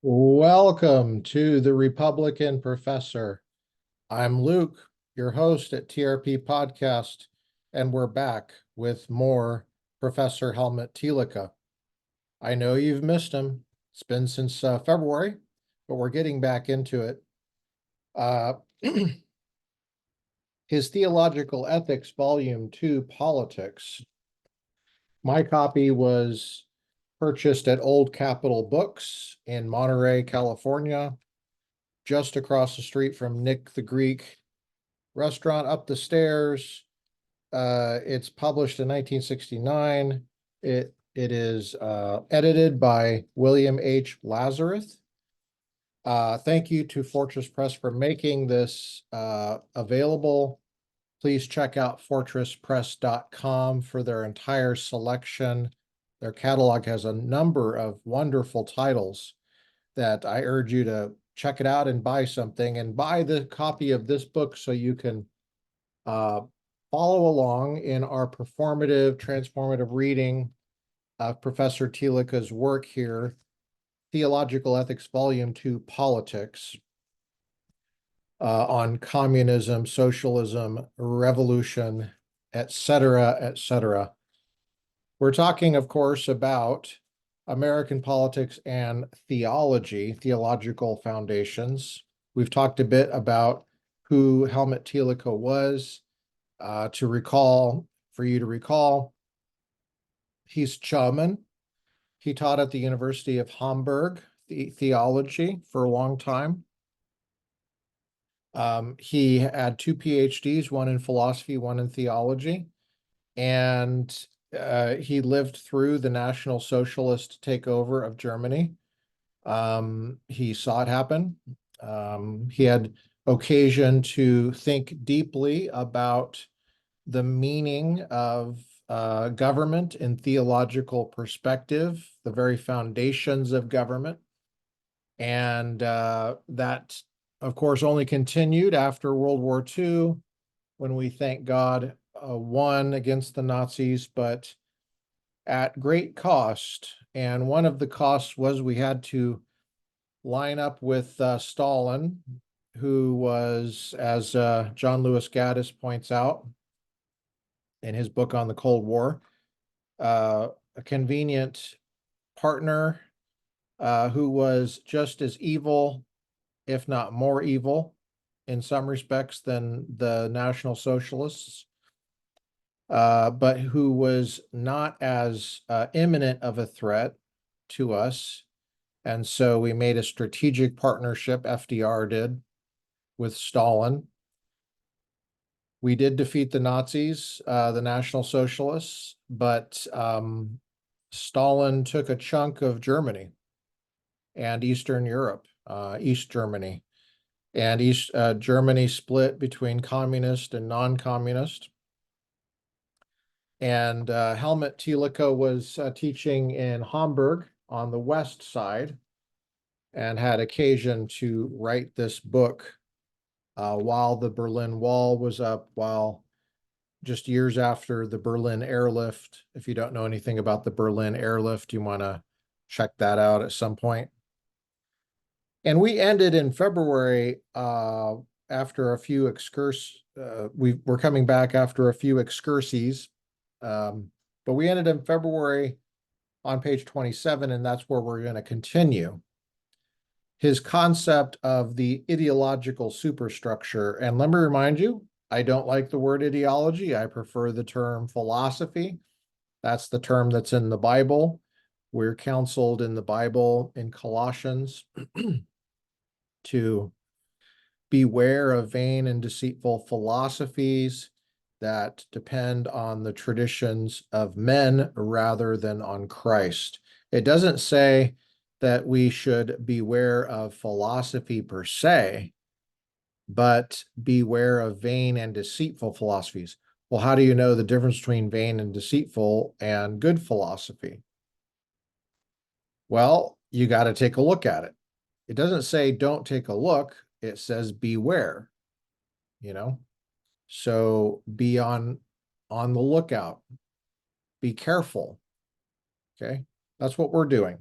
Welcome to the Republican Professor. I'm Luke, your host at TRP Podcast, and we're back with more Professor Helmut Thielicke. I know you've missed him. It's been since February, but we're getting back into it. Uh, his Theological Ethics, Volume 2, Politics. My copy was purchased at Old Capitol Books in Monterey, California, just across the street from Nick the Greek restaurant up the stairs. It's published in 1969. It is edited by William H. Lazareth. Thank you to Fortress Press for making this available. Please check out fortresspress.com for their entire selection. Their catalog has a number of wonderful titles that I urge you to check it out and buy something, and buy the copy of this book so you can follow along in our performative, transformative reading of Professor Thielicke's work here, Theological Ethics, Volume 2, Politics, on communism, socialism, revolution, etc., etc. We're talking, of course, about American politics and theology, theological foundations. We've talked a bit about who Helmut Thielicke was. For you to recall, he's German. He taught at the University of Hamburg, theology for a long time. He had two Ph.D.s, one in philosophy, one in theology, and he lived through the National Socialist takeover of Germany. He saw it happen. He had occasion to think deeply about the meaning of government in theological perspective, the very foundations of government. And that, of course, only continued after World War II, when we, thank God, won against the Nazis, but at great cost. And one of the costs was we had to line up with Stalin, who was, as John Lewis Gaddis points out in his book on the Cold War, a convenient partner who was just as evil, if not more evil, in some respects than the National Socialists, but who was not as imminent of a threat to us. And so we made a strategic partnership, FDR did, with Stalin. We did defeat the Nazis, the National Socialists, but Stalin took a chunk of Germany and Eastern Europe, East Germany. And East Germany split between communist and non-communist. And Helmut Thielicke was teaching in Hamburg on the west side, and had occasion to write this book while the Berlin Wall was up, while just years after the Berlin airlift. If you don't know anything about the Berlin airlift, you want to check that out at some point. And we ended in February after a few we're coming back after a few excursies, but we ended in February on page 27, and that's where we're going to continue. His concept of the ideological superstructure. And let me remind you, I don't like the word ideology. I prefer the term philosophy. That's the term that's in the Bible. We're counseled in the Bible in Colossians to beware of vain and deceitful philosophies that depend on the traditions of men rather than on Christ. It doesn't say that we should beware of philosophy per se, but beware of vain and deceitful philosophies. Well, how do you know the difference between vain and deceitful and good philosophy? Well, you got to take a look at it. It doesn't say don't take a look. It says beware, So be on the lookout. Be careful. Okay. That's what we're doing.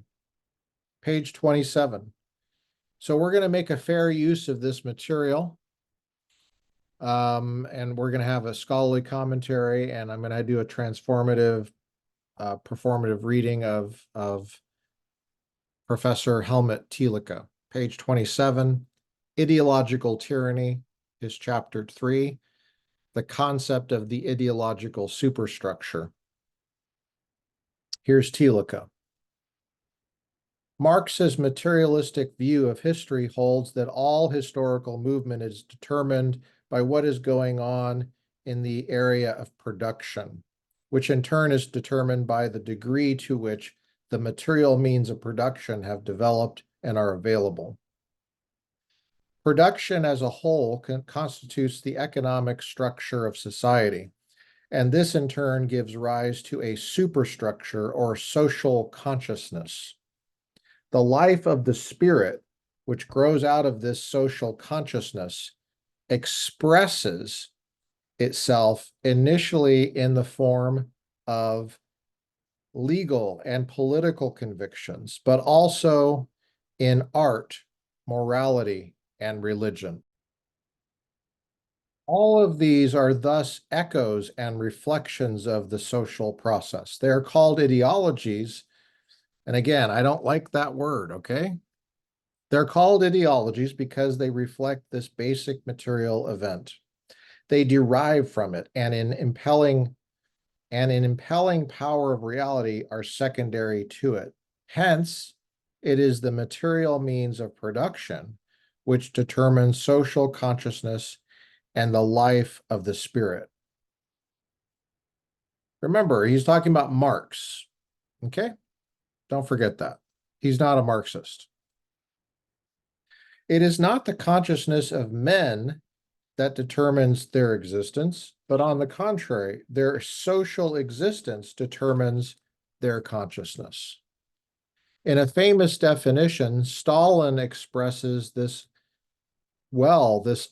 Page 27. So we're going to make a fair use of this material. And we're going to have a scholarly commentary, and I'm going to do a transformative, performative reading of Professor Helmut Thielicke. Page 27, Ideological Tyranny is chapter 3, the concept of the ideological superstructure. Here's Thielicke. Marx's materialistic view of history holds that all historical movement is determined by what is going on in the area of production, which in turn is determined by the degree to which the material means of production have developed and are available. Production as a whole constitutes the economic structure of society, and this in turn gives rise to a superstructure or social consciousness. The life of the spirit, which grows out of this social consciousness, expresses itself initially in the form of legal and political convictions, but also in art, morality, and religion. All of these are thus echoes and reflections of the social process. They are called ideologies. And again, I don't like that word, okay? They're called ideologies because they reflect this basic material event. They derive from it, and in impelling power of reality are secondary to it. Hence, it is the material means of production which determines social consciousness and the life of the spirit. Remember, he's talking about Marx, okay? Don't forget that. He's not a Marxist. It is not the consciousness of men that determines their existence, but on the contrary, their social existence determines their consciousness. In a famous definition, Stalin expresses this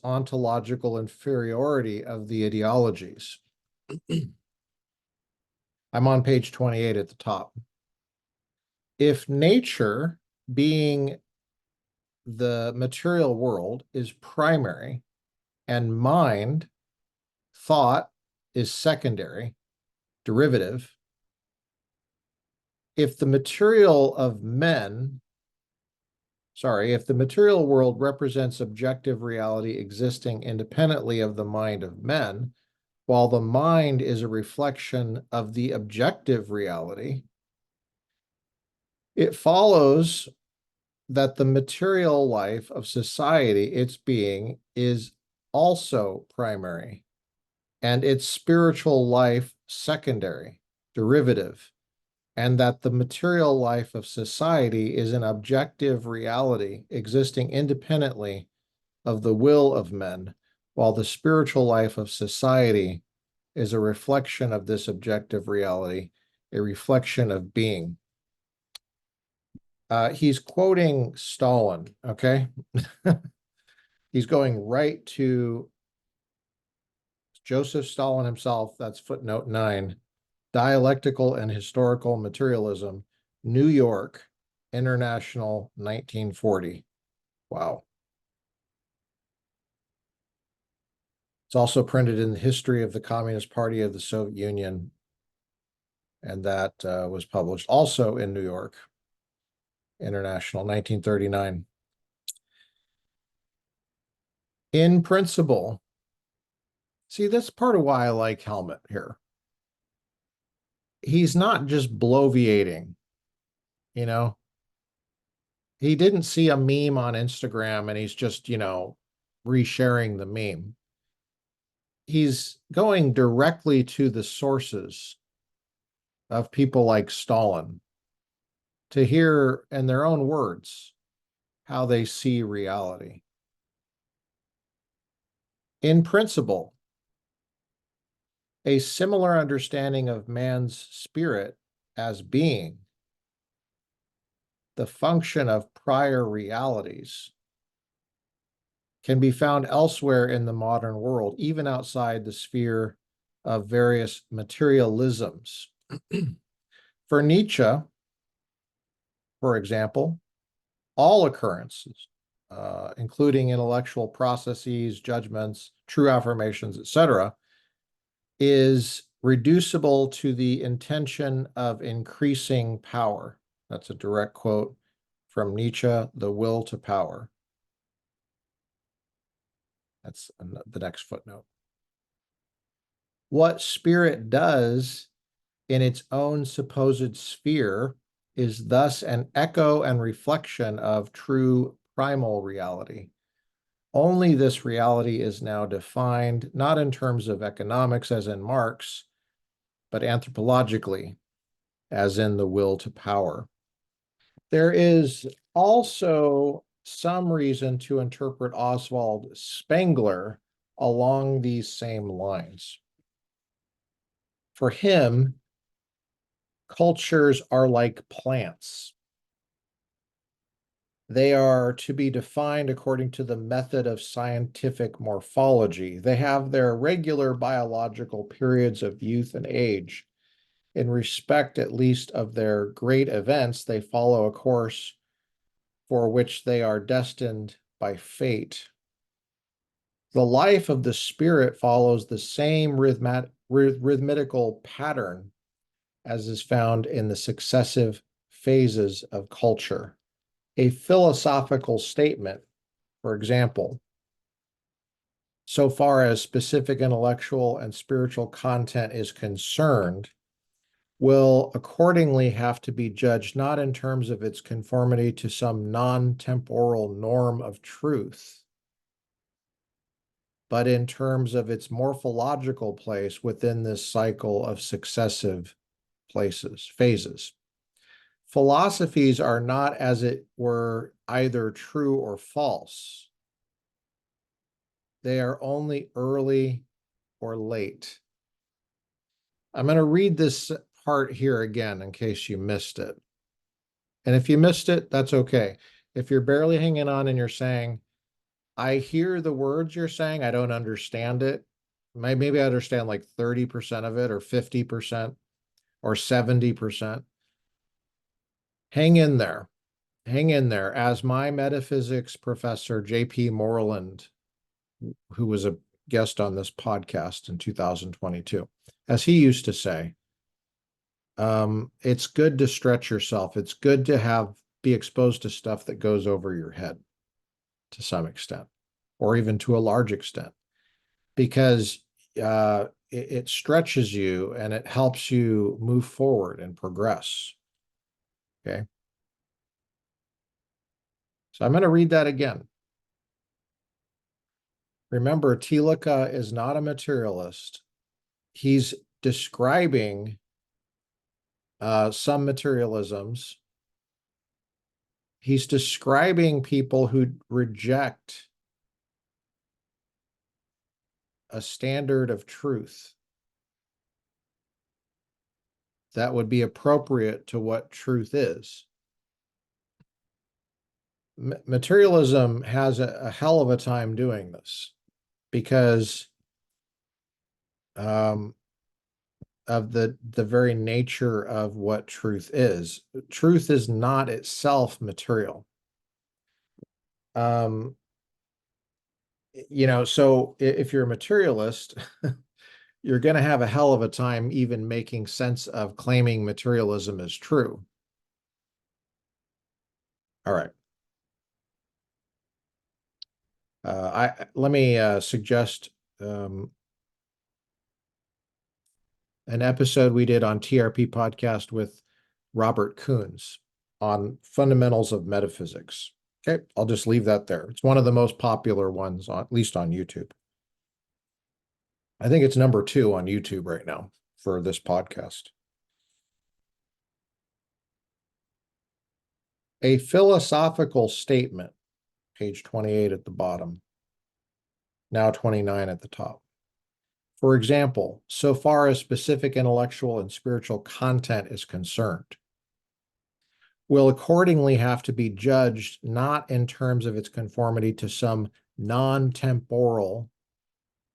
ontological inferiority of the ideologies. I'm on page 28 at the top. If nature, being the material world, is primary, and mind, thought, is secondary, derivative, if the material world represents objective reality existing independently of the mind of men, while the mind is a reflection of the objective reality, it follows that the material life of society, its being, is also primary, and its spiritual life secondary, derivative, and that the material life of society is an objective reality existing independently of the will of men, while the spiritual life of society is a reflection of this objective reality, a reflection of being. He's quoting Stalin, okay? He's going right to Joseph Stalin himself. That's footnote 9. Dialectical and Historical Materialism, New York, International, 1940. Wow. It's also printed in the History of the Communist Party of the Soviet Union, and that was published also in New York, International, 1939. In principle, see, that's part of why I like Helmut here. He's not just bloviating, you know. He didn't see a meme on Instagram and he's just, resharing the meme. He's going directly to the sources of people like Stalin to hear, in their own words, how they see reality. In principle, a similar understanding of man's spirit as being the function of prior realities can be found elsewhere in the modern world, even outside the sphere of various materialisms. For Nietzsche, for example, all occurrences including intellectual processes, judgments, true affirmations, etc., is reducible to the intention of increasing power. That's a direct quote from Nietzsche, The Will to Power. That's the next footnote. What spirit does in its own supposed sphere is thus an echo and reflection of true primal reality. Only this reality is now defined, not in terms of economics as in Marx, but anthropologically, as in The Will to Power. There is also some reason to interpret Oswald Spengler along these same lines. For him, cultures are like plants. They are to be defined according to the method of scientific morphology. They have their regular biological periods of youth and age. In respect, at least, of their great events, they follow a course for which they are destined by fate. The life of the spirit follows the same rhythmical pattern as is found in the successive phases of culture. A philosophical statement, for example, so far as specific intellectual and spiritual content is concerned, will accordingly have to be judged not in terms of its conformity to some non-temporal norm of truth, but in terms of its morphological place within this cycle of successive phases. Philosophies are not, as it were, either true or false. They are only early or late. I'm going to read this part here again in case you missed it. And if you missed it, that's okay. If you're barely hanging on and you're saying, I hear the words you're saying, I don't understand it. Maybe I understand like 30% of it or 50% or 70%. Hang in there. Hang in there. As my metaphysics professor, J.P. Moreland, who was a guest on this podcast in 2022, as he used to say, it's good to stretch yourself. It's good to be exposed to stuff that goes over your head to some extent, or even to a large extent, because it stretches you and it helps you move forward and progress. Okay. So I'm going to read that again. Remember, Thielicke is not a materialist. He's describing some materialisms. He's describing people who reject a standard of truth that would be appropriate to what truth is. Materialism has a hell of a time doing this because of the very nature of what truth is. Truth is not itself material. So if you're a materialist, you're going to have a hell of a time even making sense of claiming materialism is true. All right. Let me suggest an episode we did on TRP podcast with Robert Koons on fundamentals of metaphysics. Okay, I'll just leave that there. It's one of the most popular ones, at least on YouTube. I think it's number 2 on YouTube right now for this podcast. A philosophical statement, page 28 at the bottom, now 29 at the top. For example, so far as specific intellectual and spiritual content is concerned, will accordingly have to be judged not in terms of its conformity to some non-temporal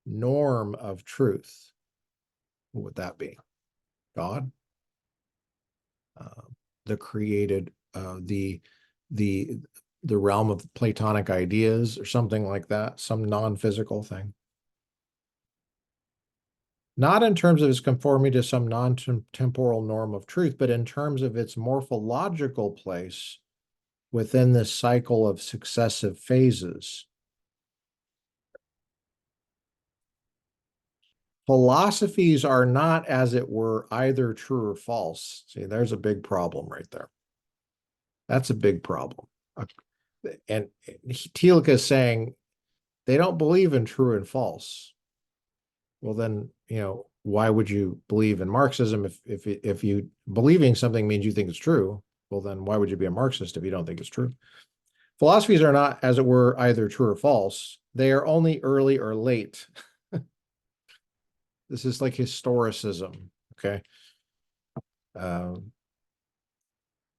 norm of truth. What would that be? God? The created, the the realm of Platonic ideas or something like that, some non-physical thing. Not in terms of its conformity to some non-temporal norm of truth, but in terms of its morphological place within this cycle of successive phases. Philosophies are not, as it were, either true or false. See, there's a big problem right there. That's a big problem. And Thielicke is saying they don't believe in true and false. Well, then, why would you believe in Marxism if you believing something means you think it's true? Well, then why would you be a Marxist if you don't think it's true? Philosophies are not, as it were, either true or false. They are only early or late. This is like historicism, okay?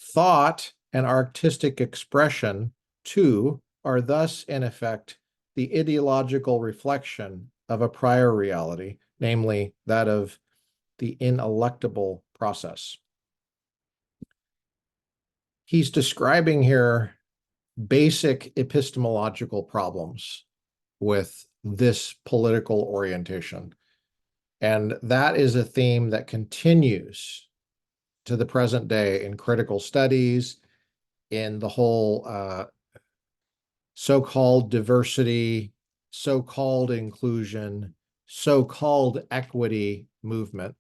Thought and artistic expression, too, are thus, in effect, the ideological reflection of a prior reality, namely that of the ineluctable process. He's describing here basic epistemological problems with this political orientation. And that is a theme that continues to the present day in critical studies, in the whole so-called diversity, so-called inclusion, so-called equity movement.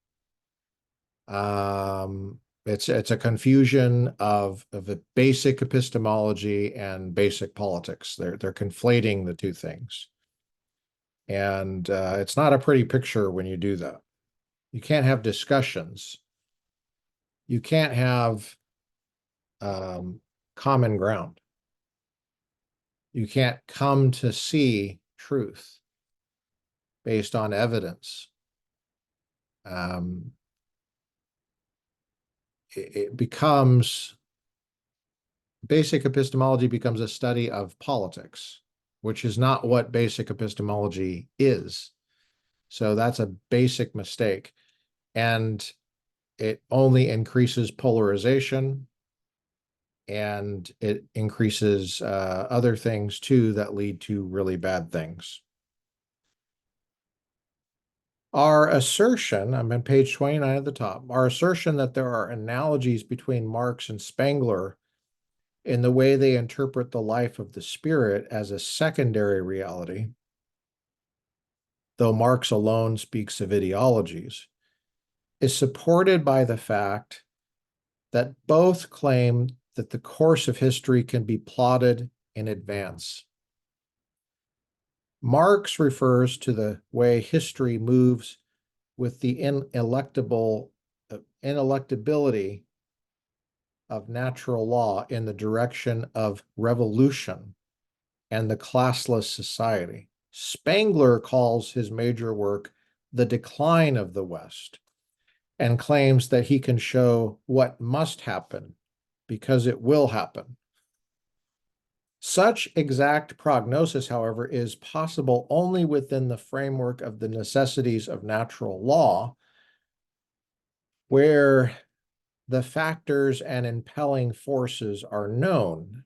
It's a confusion of a basic epistemology and basic politics. They're conflating the two things. And it's not a pretty picture when you do that. You can't have discussions. You can't have common ground. You can't come to see truth based on evidence. It becomes, basic epistemology becomes a study of politics, which is not what basic epistemology is. So that's a basic mistake. And it only increases polarization, and it increases other things too that lead to really bad things. Our assertion, I'm on page 29 at the top, our assertion that there are analogies between Marx and Spengler in the way they interpret the life of the spirit as a secondary reality, though Marx alone speaks of ideologies, is supported by the fact that both claim that the course of history can be plotted in advance. Marx refers to the way history moves with the ineluctability of natural law in the direction of revolution and the classless society. Spengler calls his major work The Decline of the West, and claims that he can show what must happen because it will happen. Such exact prognosis, however, is possible only within the framework of the necessities of natural law, where the factors and impelling forces are known.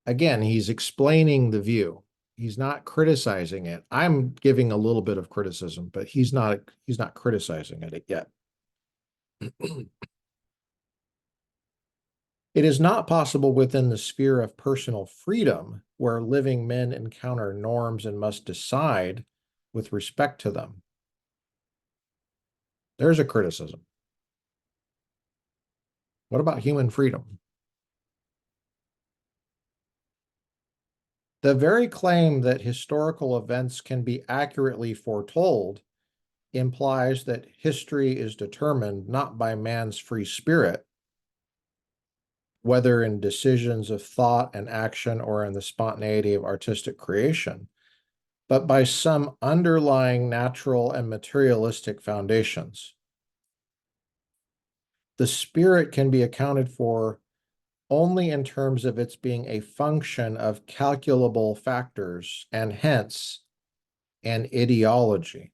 Again, he's explaining the view. He's not criticizing it. I'm giving a little bit of criticism, but he's not criticizing it yet. It is not possible within the sphere of personal freedom, where living men encounter norms and must decide with respect to them. There's a criticism. What about human freedom? The very claim that historical events can be accurately foretold implies that history is determined not by man's free spirit, whether in decisions of thought and action or in the spontaneity of artistic creation, but by some underlying natural and materialistic foundations. The spirit can be accounted for only in terms of its being a function of calculable factors, and hence an ideology.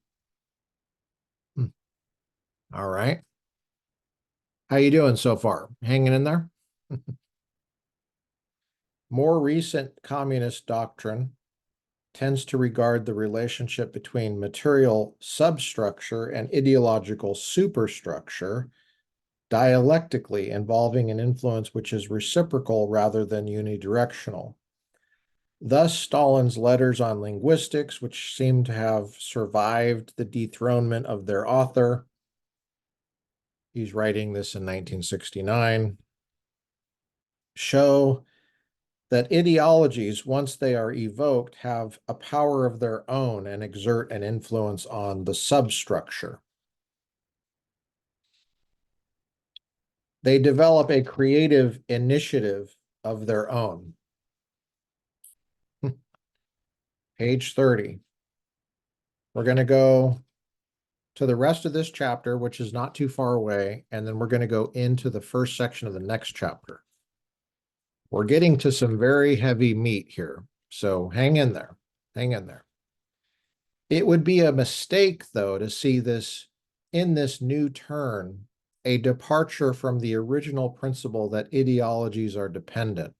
All right. How you doing so far? Hanging in there? More recent communist doctrine tends to regard the relationship between material substructure and ideological superstructure dialectically, involving an influence which is reciprocal rather than unidirectional. Thus, Stalin's letters on linguistics, which seem to have survived the dethronement of their author, he's writing this in 1969, show that ideologies, once they are evoked, have a power of their own and exert an influence on the substructure. They develop a creative initiative of their own. Page 30. We're going to go to the rest of this chapter, which is not too far away, and then we're going to go into the first section of the next chapter. We're getting to some very heavy meat here, so hang in there. Hang in there. It would be a mistake, though, to see this in this new turn, a departure from the original principle that ideologies are dependent.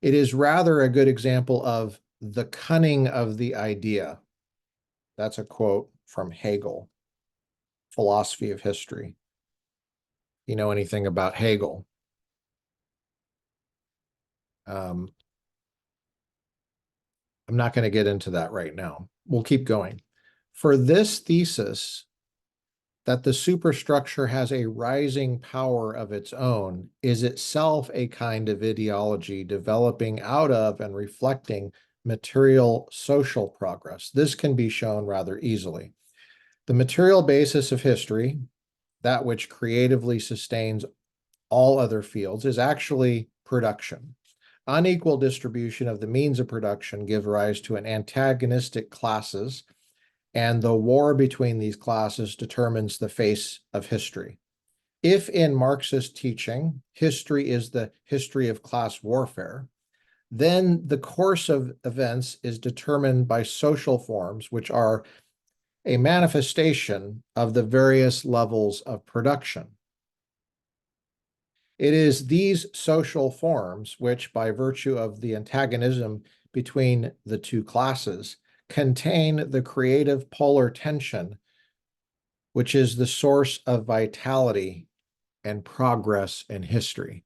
It is rather a good example of the cunning of the idea. That's a quote from Hegel, Philosophy of History. You know anything about Hegel? I'm not going to get into that right now. We'll keep going. For this thesis, that the superstructure has a rising power of its own, is itself a kind of ideology developing out of and reflecting material social progress. This can be shown rather easily. The material basis of history, that which creatively sustains all other fields, is actually production. Unequal distribution of the means of production give rise to an antagonistic classes, and the war between these classes determines the face of history. If in Marxist teaching, history is the history of class warfare, then the course of events is determined by social forms, which are a manifestation of the various levels of production. It is these social forms which, by virtue of the antagonism between the two classes, contain the creative polar tension, which is the source of vitality and progress in history.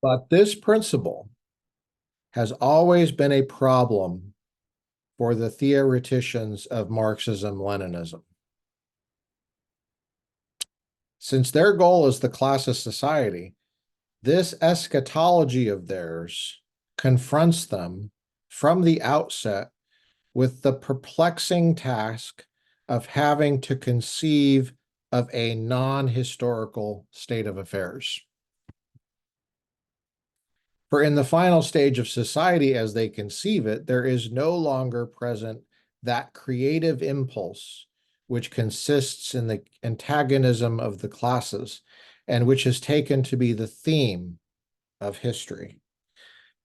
But this principle has always been a problem for the theoreticians of Marxism-Leninism. Since their goal is the classist society, this eschatology of theirs confronts them from the outset with the perplexing task of having to conceive of a non-historical state of affairs. For in the final stage of society as they conceive it, there is no longer present that creative impulse which consists in the antagonism of the classes and which is taken to be the theme of history.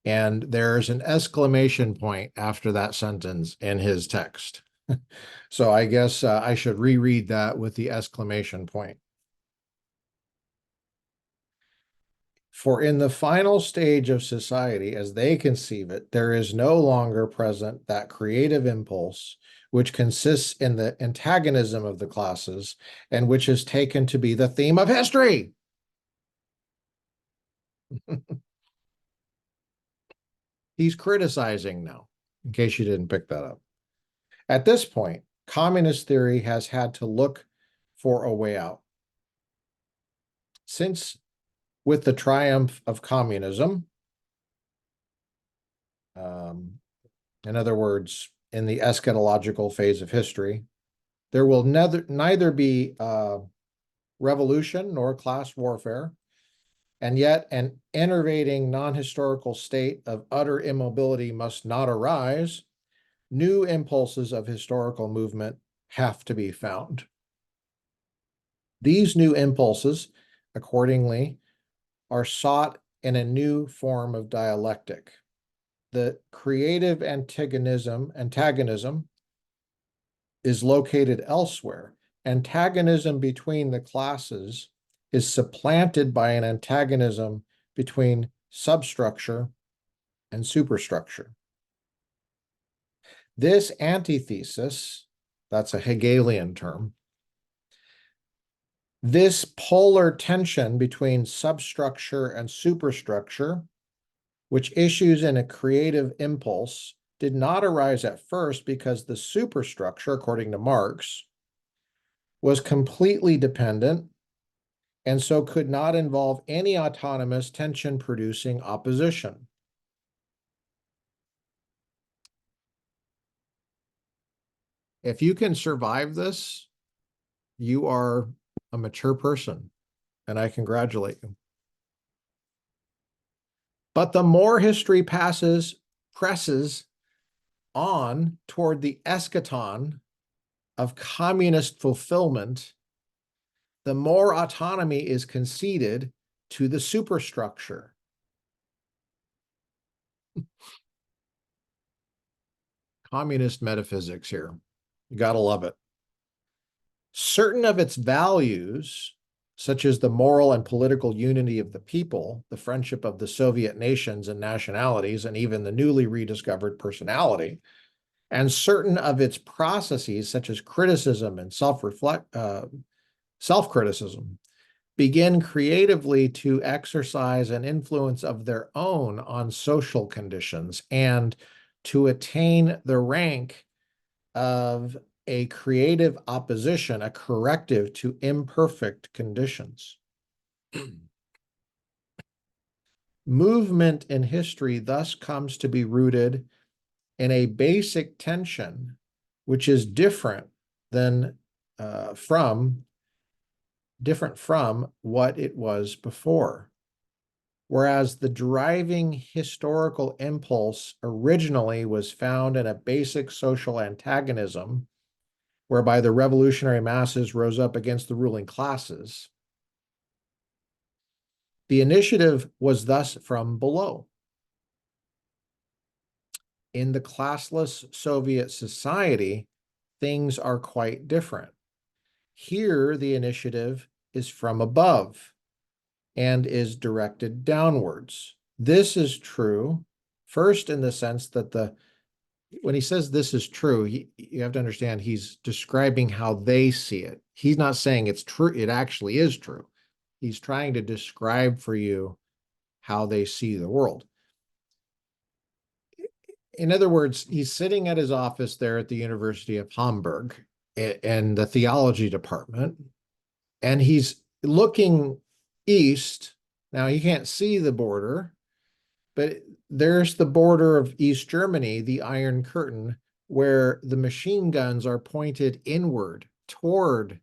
And there's an exclamation point after that sentence in his text. So I guess I should reread that with the exclamation point. For in the final stage of society, as they conceive it, there is no longer present that creative impulse which consists in the antagonism of the classes and which is taken to be the theme of history. He's criticizing now, in case you didn't pick that up. At this point, communist theory has had to look for a way out. Since with the triumph of communism, in other words, in the eschatological phase of history, there will neither be revolution nor class warfare, and yet an enervating non-historical state of utter immobility must not arise. New impulses of historical movement have to be found. These new impulses, accordingly, are sought in a new form of dialectic. The creative antagonism is located elsewhere. Antagonism between the classes is supplanted by an antagonism between substructure and superstructure. This antithesis, that's a Hegelian term, this polar tension between substructure and superstructure, which issues in a creative impulse, did not arise at first because the superstructure, according to Marx, was completely dependent and so could not involve any autonomous tension-producing opposition. If you can survive this, you are a mature person, and I congratulate you. But the more history presses on toward the eschaton of communist fulfillment, the more autonomy is conceded to the superstructure. Communist metaphysics here. You gotta love it. Certain of its values, such as the moral and political unity of the people, the friendship of the Soviet nations and nationalities, and even the newly rediscovered personality, and certain of its processes, such as criticism and self-criticism, begin creatively to exercise an influence of their own on social conditions and to attain the rank of a creative opposition, a corrective to imperfect conditions. Movement in history thus comes to be rooted in a basic tension, which is different from what it was before. Whereas the driving historical impulse originally was found in a basic social antagonism, whereby the revolutionary masses rose up against the ruling classes. The initiative was thus from below. In the classless Soviet society, things are quite different. Here, the initiative is from above and is directed downwards. This is true, first in the sense that when he says this is true, you have to understand he's describing how they see it. He's not saying it's true, it actually is true. He's trying to describe for you how they see the world. In other words, he's sitting at his office there at the University of Hamburg in the theology department, and he's looking east. Now, he can't see the border, but there's the border of East Germany, the Iron Curtain, where the machine guns are pointed inward toward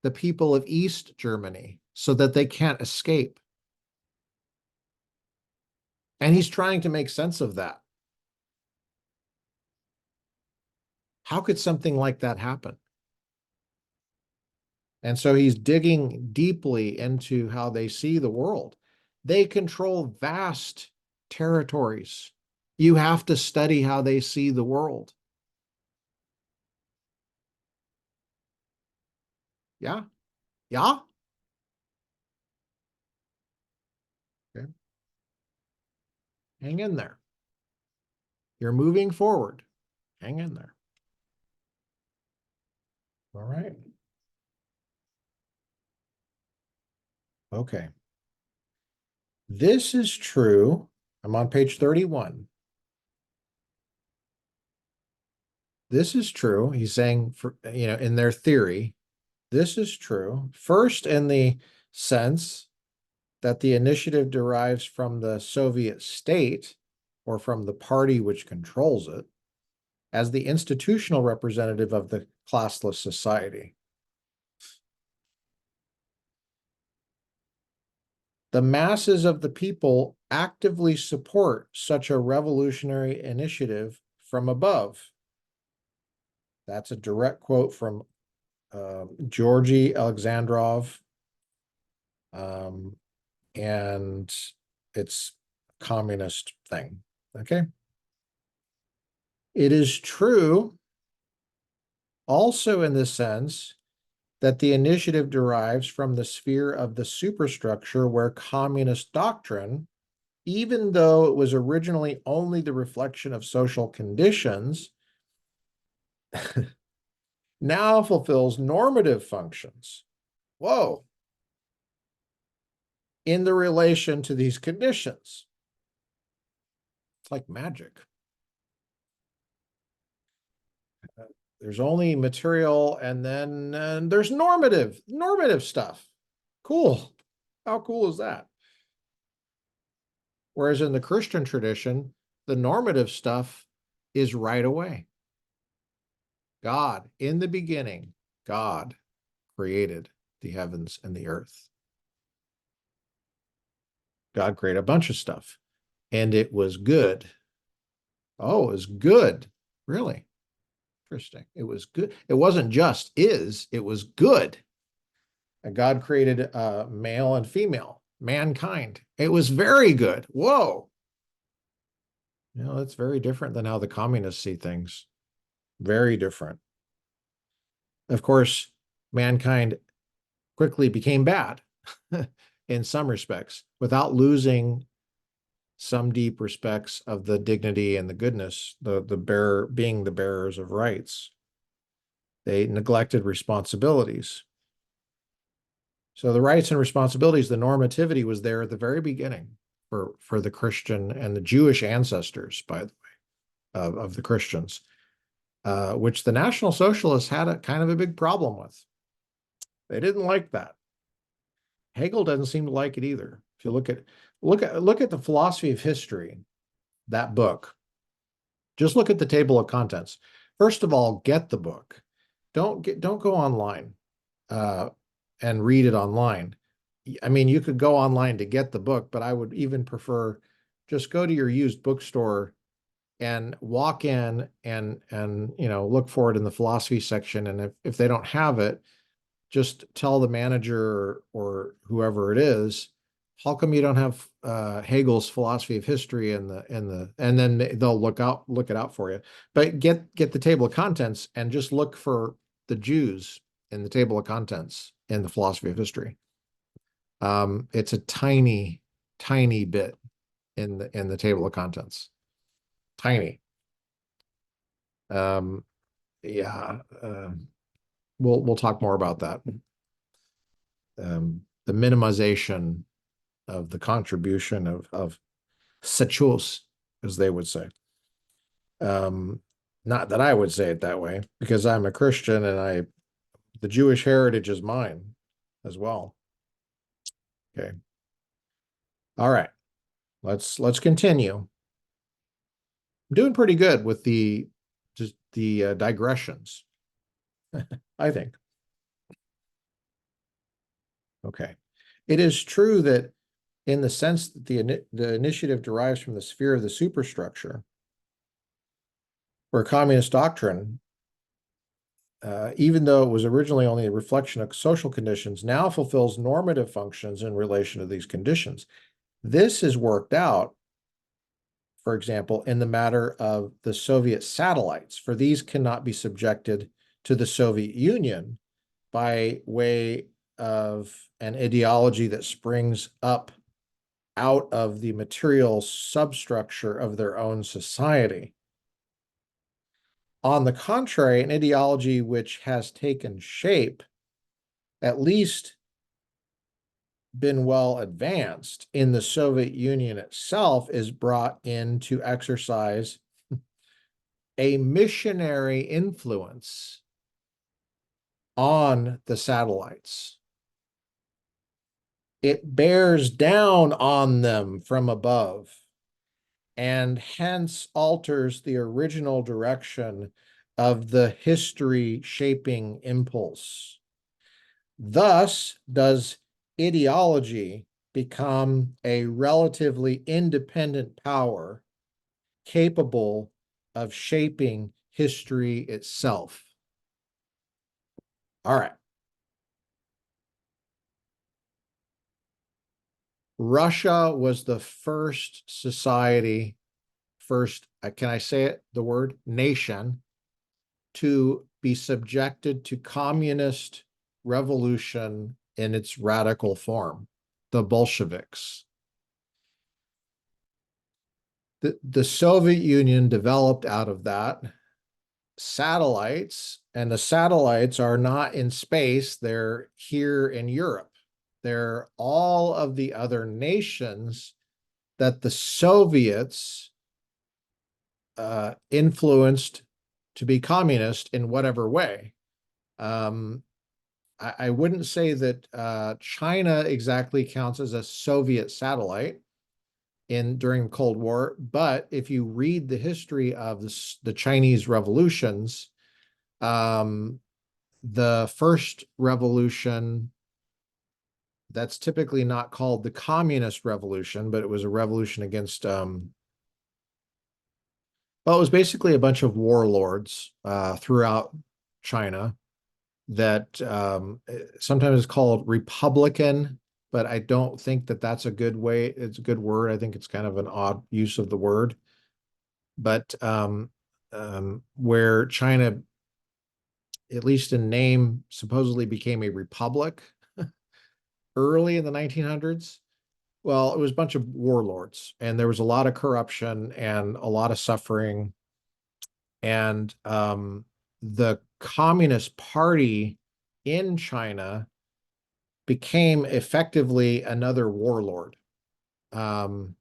the people of East Germany so that they can't escape. And he's trying to make sense of that. How could something like that happen? And so he's digging deeply into how they see the world. They control vast territories. You have to study how they see the world. Yeah? Yeah? Okay. Hang in there. You're moving forward. Hang in there. All right. Okay. This is true. I'm on page 31. This is true. He's saying, in their theory, this is true. First, in the sense that the initiative derives from the Soviet state or from the party which controls it as the institutional representative of the classless society. The masses of the people actively support such a revolutionary initiative from above. That's a direct quote from Georgy Alexandrov, and it's a communist thing, okay? It is true also in the sense that the initiative derives from the sphere of the superstructure where communist doctrine, even though it was originally only the reflection of social conditions, now fulfills normative functions. Whoa. In the relation to these conditions. It's like magic. There's only material, and then there's normative stuff. Cool. How cool is that? Whereas in the Christian tradition, the normative stuff is right away. God, in the beginning, God created the heavens and the earth. God created a bunch of stuff, and it was good. Oh, it was good. Really? Interesting. It was good. It wasn't just is, it was good. And God created male and female, mankind. It was very good. Whoa. You know, that's very different than how the communists see things. Very different. Of course, mankind quickly became bad in some respects without losing some deep respects of the dignity and the goodness, being the bearers of rights. They neglected responsibilities. So the rights and responsibilities, the normativity was there at the very beginning for the Christian and the Jewish ancestors, by the way, of the Christians, which the National Socialists had a kind of a big problem with. They didn't like that. Hegel doesn't seem to like it either. If you look at the Philosophy of History, that book, just look at the table of contents. First of all, get the book. Don't go online and read it online. I mean, you could go online to get the book, but I would even prefer just go to your used bookstore and walk in and look for it in the philosophy section. And if they don't have it, just tell the manager or whoever it is, how come you don't have Hegel's Philosophy of History and then they'll look it out for you. But get the table of contents and just look for the Jews in the table of contents in the Philosophy of History. It's a tiny bit in the table of contents. Tiny. Yeah. We'll talk more about that. The minimization of the contribution of Sechus, as they would say. Not that I would say it that way, because I'm a Christian and the Jewish heritage is mine as well. Okay. All right. Let's continue. I'm doing pretty good with the digressions, I think. Okay. It is true that in the sense that the initiative derives from the sphere of the superstructure, where communist doctrine, even though it was originally only a reflection of social conditions, now fulfills normative functions in relation to these conditions. This is worked out, for example, in the matter of the Soviet satellites, for these cannot be subjected to the Soviet Union by way of an ideology that springs up out of the material substructure of their own society. On the contrary, an ideology which has taken shape, at least been well advanced in the Soviet Union itself, is brought in to exercise a missionary influence on the satellites. It bears down on them from above and hence alters the original direction of the history shaping impulse. Thus does ideology become a relatively independent power capable of shaping history itself. All right. Russia was the first society, can I say it, the word nation, to be subjected to communist revolution in its radical form, the Bolsheviks. The Soviet Union developed out of that satellites, and the satellites are not in space, they're here in Europe. They're all of the other nations that the Soviets influenced to be communist in whatever way. I wouldn't say that China exactly counts as a Soviet satellite during the Cold War, but if you read the history of the Chinese revolutions, the first revolution, that's typically not called the communist revolution, but it was a revolution against well, it was basically a bunch of warlords throughout China that sometimes is called Republican, but I don't think that that's a good way. It's a good word. I think it's kind of an odd use of the word. But where China, at least in name, supposedly became a republic early in the 1900s. Well, it was a bunch of warlords, and there was a lot of corruption and a lot of suffering. And the Communist Party in China became effectively another warlord. And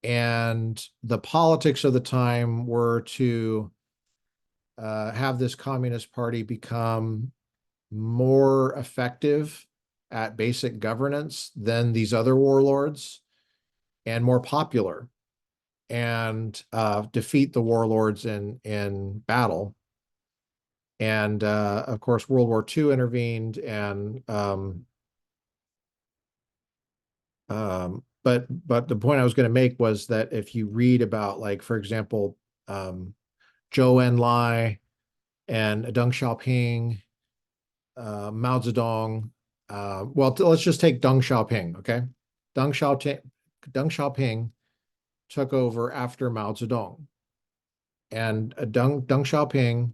the politics of the time were to have this Communist Party become more effective at basic governance than these other warlords and more popular, and defeat the warlords in battle. And of course, World War II intervened, and but the point I was going to make was that if you read about, like, for example, Zhou Enlai and Deng Xiaoping, Mao Zedong, well, let's just take Deng Xiaoping, okay? Deng Xiaoping took over after Mao Zedong, and Deng Xiaoping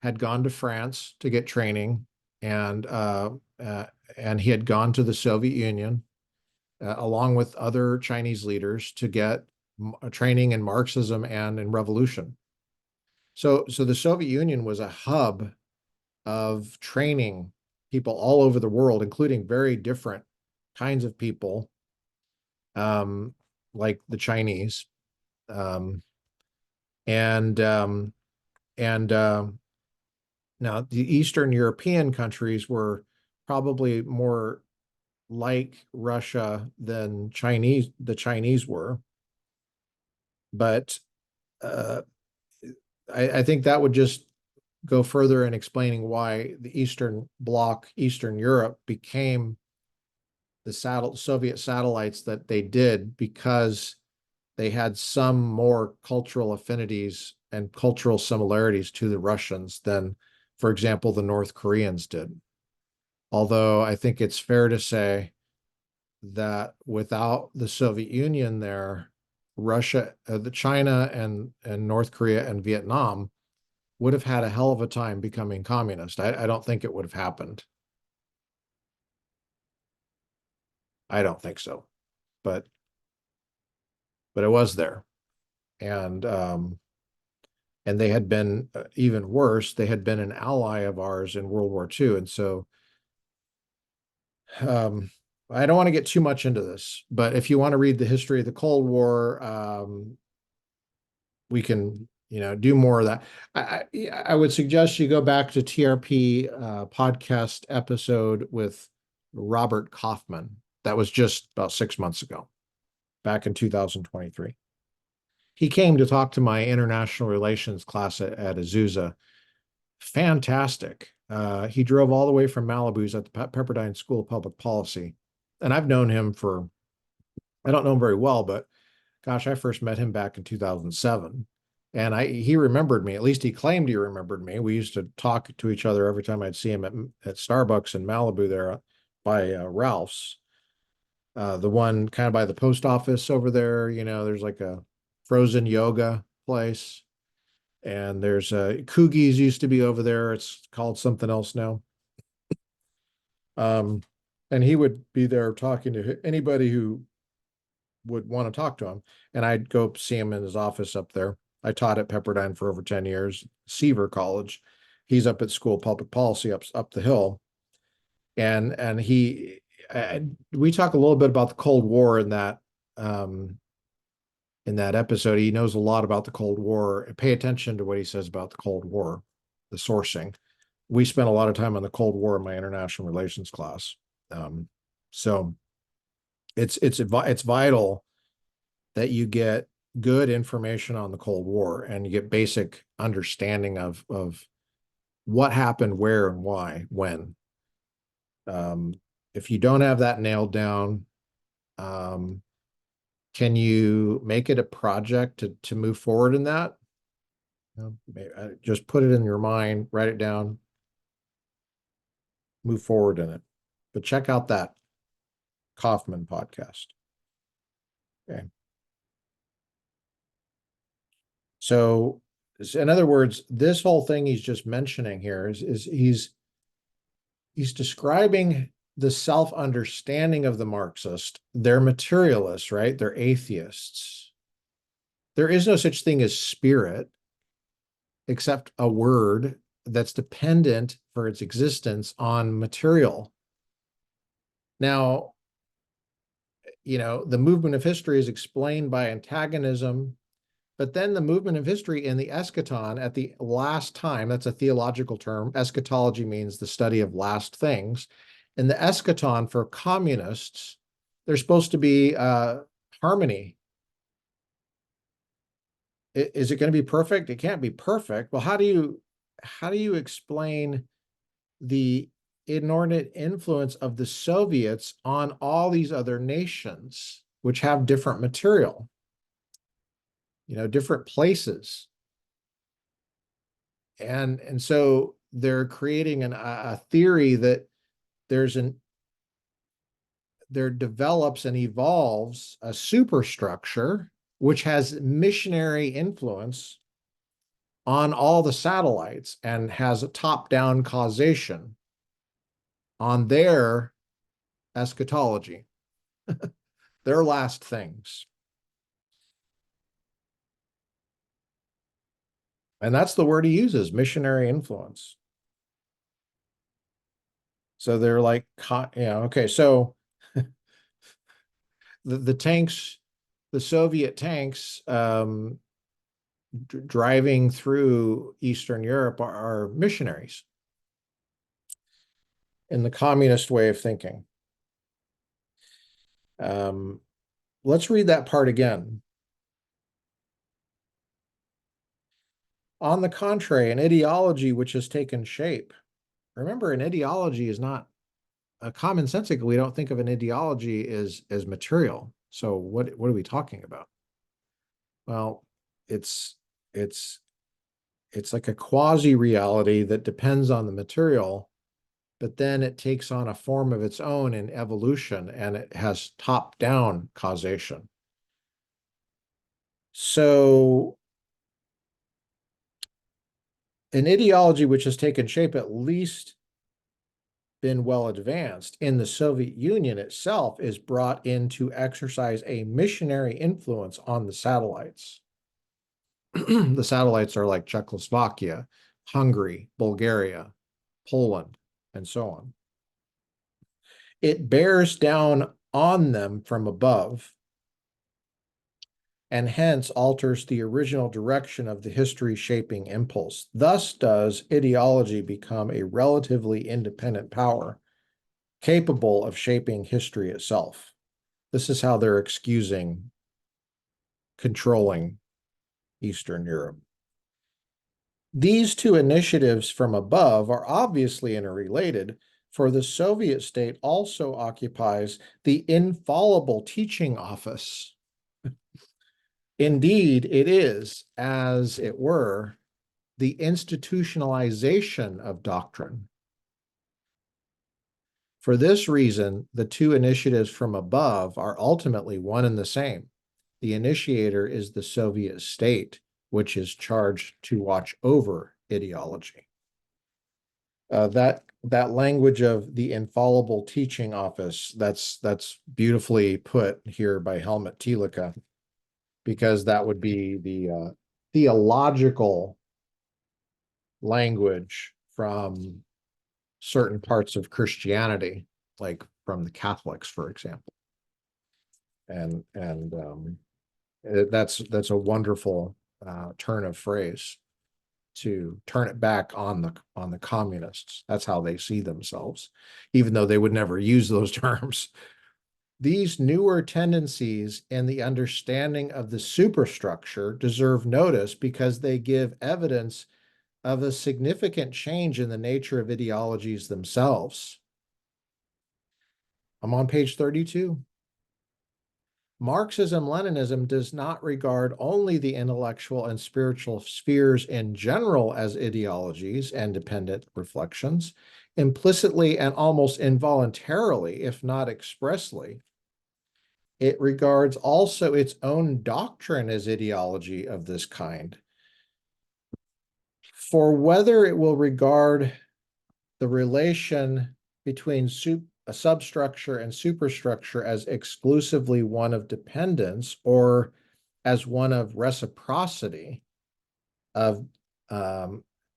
had gone to France to get training, and he had gone to the Soviet Union along with other Chinese leaders to get training in Marxism and in revolution. So the Soviet Union was a hub of training people all over the world, including very different kinds of people, like the Chinese, and now the Eastern European countries were probably more like Russia than the Chinese were. But I think that would just go further in explaining why the Eastern Bloc, Eastern Europe, became the Soviet satellites that they did, because they had some more cultural affinities and cultural similarities to the Russians than, for example, the North Koreans did. Although I think it's fair to say that without the Soviet Union there, China and North Korea and Vietnam would have had a hell of a time becoming communist. I don't think it would have happened. I don't think so, but it was there, and they had been even worse. They had been an ally of ours in World War II, and so I don't want to get too much into this, but if you want to read the history of the Cold War, we can, do more of that. I would suggest you go back to TRP podcast episode with Robert Kaufman. That was just about 6 months ago, back in 2023. He came to talk to my international relations class at Azusa. Fantastic. He drove all the way from Malibu. He's at the Pepperdine School of Public Policy. And I've known him I don't know him very well, but gosh, I first met him back in 2007. And he remembered me. At least he claimed he remembered me. We used to talk to each other every time I'd see him at Starbucks in Malibu there by Ralph's. The one kind of by the post office over there, there's like a frozen yoga place. And there's Coogie's used to be over there. It's called something else now. And he would be there talking to anybody who would want to talk to him. And I'd go see him in his office up there. I taught at Pepperdine for over 10 years, Seaver College. He's up at School of Public Policy up the hill. And we talk a little bit about the Cold War in that episode. He knows a lot about the Cold War. Pay attention to what he says about the Cold War, the sourcing. We spent a lot of time on the Cold War in my international relations class. So it's vital that you get good information on the Cold War and you get basic understanding of what happened, where, and why, when. If you don't have that nailed down, can you make it a project to move forward in that? Just put it in your mind, write it down, move forward in it. But check out that Kaufman podcast. Okay. So in other words, this whole thing he's just mentioning here is he's describing the self-understanding of the Marxist. They're materialists, right? They're atheists. There is no such thing as spirit, except a word that's dependent for its existence on material. Now, the movement of history is explained by antagonism, but then the movement of history in the eschaton at the last time, that's a theological term. Eschatology means the study of last things. In the eschaton for communists, there's supposed to be harmony. Is it going to be perfect? It can't be perfect. Well, how do you explain the inordinate influence of the Soviets on all these other nations, which have different material, different places? And so they're creating a theory that there develops and evolves a superstructure which has missionary influence on all the satellites and has a top-down causation on their eschatology, their last things. And that's the word he uses, missionary influence. So they're like, okay, so the tanks, the Soviet tanks driving through Eastern Europe are missionaries in the communist way of thinking. Let's read that part again. On the contrary, an ideology which has taken shape. Remember, an ideology is not commonsensically. We don't think of an ideology as material. So what are we talking about? Well, it's like a quasi-reality that depends on the material, but then it takes on a form of its own in evolution, and it has top-down causation. So an ideology which has taken shape, at least been well advanced in the Soviet Union itself, is brought in to exercise a missionary influence on the satellites. The satellites are like Czechoslovakia, Hungary, Bulgaria, Poland, and so on. It bears down on them from above, and hence alters the original direction of the history-shaping impulse. Thus does ideology become a relatively independent power, capable of shaping history itself. This is how they're excusing controlling Eastern Europe. These two initiatives from above are obviously interrelated, for the Soviet state also occupies the infallible teaching office. Indeed, it is, as it were, the institutionalization of doctrine. For this reason, the two initiatives from above are ultimately one and the same. The initiator is the Soviet state, which is charged to watch over ideology. That language of the infallible teaching office, that's beautifully put here by Helmut Thielicke, because that would be the theological language from certain parts of Christianity, like from the Catholics, for example. And that's a wonderful turn of phrase to turn it back on the communists. That's how they see themselves, even though they would never use those terms. These newer tendencies and the understanding of the superstructure deserve notice because they give evidence of a significant change in the nature of ideologies themselves. I'm on page 32. Marxism-Leninism does not regard only the intellectual and spiritual spheres in general as ideologies and dependent reflections. Implicitly and almost involuntarily, if not expressly, it regards also its own doctrine as ideology of this kind. For whether it will regard the relation between a substructure and superstructure as exclusively one of dependence or as one of reciprocity of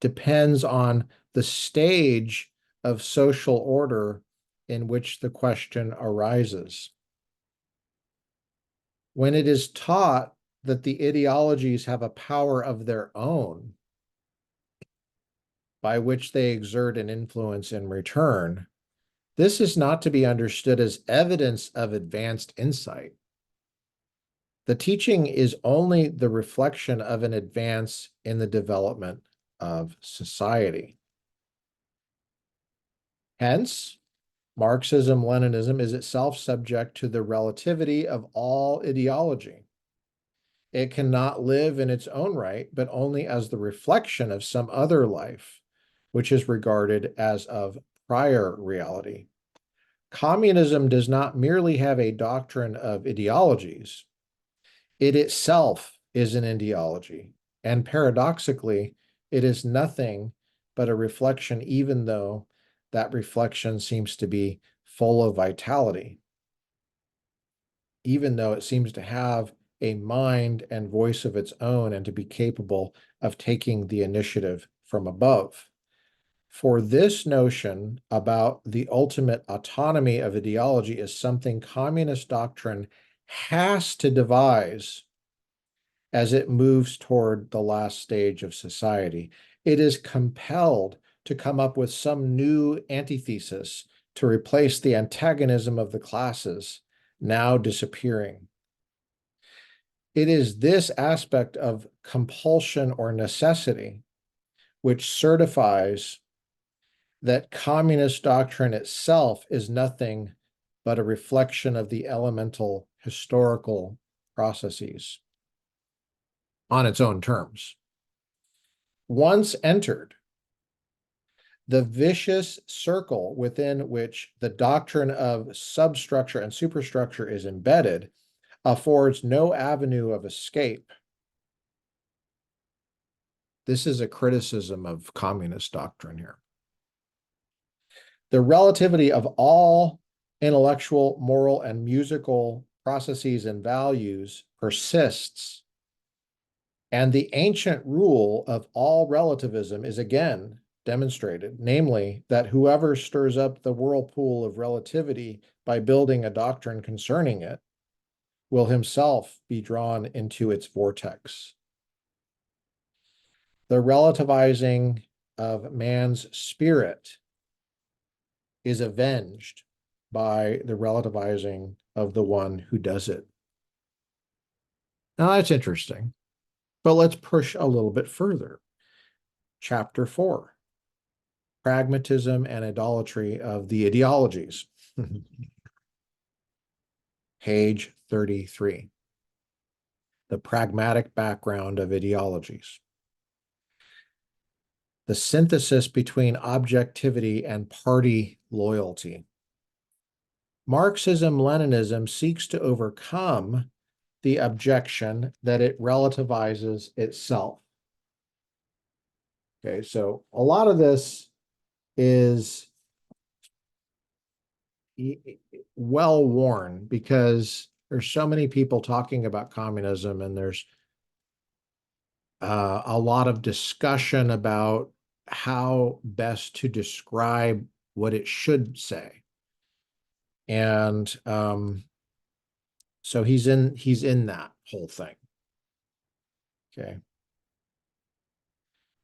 depends on the stage of social order in which the question arises. When it is taught that the ideologies have a power of their own by which they exert an influence in return, this is not to be understood as evidence of advanced insight. The teaching is only the reflection of an advance in the development of society. Hence, Marxism-Leninism is itself subject to the relativity of all ideology. It cannot live in its own right, but only as the reflection of some other life, which is regarded as of prior reality. Communism does not merely have a doctrine of ideologies. It itself is an ideology, and paradoxically, it is nothing but a reflection, even though that reflection seems to be full of vitality, even though it seems to have a mind and voice of its own and to be capable of taking the initiative from above. For this notion about the ultimate autonomy of ideology is something communist doctrine has to devise as it moves toward the last stage of society. It is compelled to come up with some new antithesis to replace the antagonism of the classes now disappearing. It is this aspect of compulsion or necessity which certifies that communist doctrine itself is nothing but a reflection of the elemental historical processes on its own terms. Once entered, the vicious circle within which the doctrine of substructure and superstructure is embedded affords no avenue of escape. This is a criticism of communist doctrine here. The relativity of all intellectual, moral, and musical processes and values persists, and the ancient rule of all relativism is again demonstrated, namely that whoever stirs up the whirlpool of relativity by building a doctrine concerning it will himself be drawn into its vortex. The relativizing of man's spirit is avenged by the relativizing of the one who does it. Now that's interesting, but let's push a little bit further. Chapter 4. Pragmatism and idolatry of the ideologies. Page 33. The pragmatic background of ideologies. The synthesis between objectivity and party loyalty. Marxism-Leninism seeks to overcome the objection that it relativizes itself. Okay, so a lot of this is well worn because there's so many people talking about communism, and there's a lot of discussion about how best to describe what it should say. And so he's in that whole thing. Okay.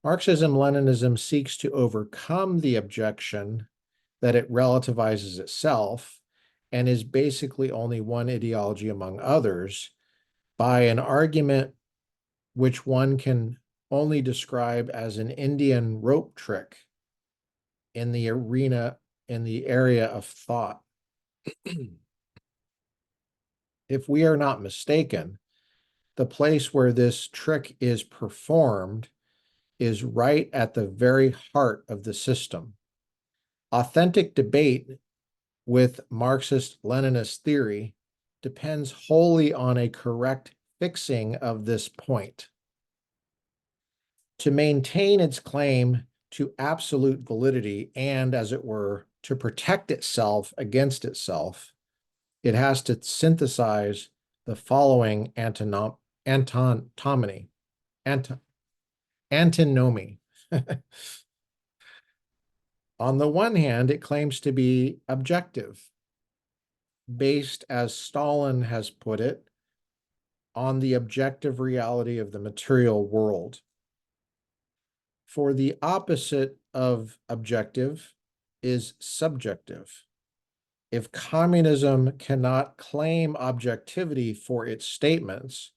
Marxism-Leninism seeks to overcome the objection that it relativizes itself and is basically only one ideology among others by an argument which one can only describe as an Indian rope trick in the area of thought. If we are not mistaken, the place where this trick is performed is right at the very heart of the system. Authentic debate with Marxist-Leninist theory depends wholly on a correct fixing of this point. To maintain its claim to absolute validity and, as it were, to protect itself against itself, it has to synthesize the following antinomy. On the one hand, it claims to be objective, based, as Stalin has put it, on the objective reality of the material world. For the opposite of objective is subjective. If communism cannot claim objectivity for its statements,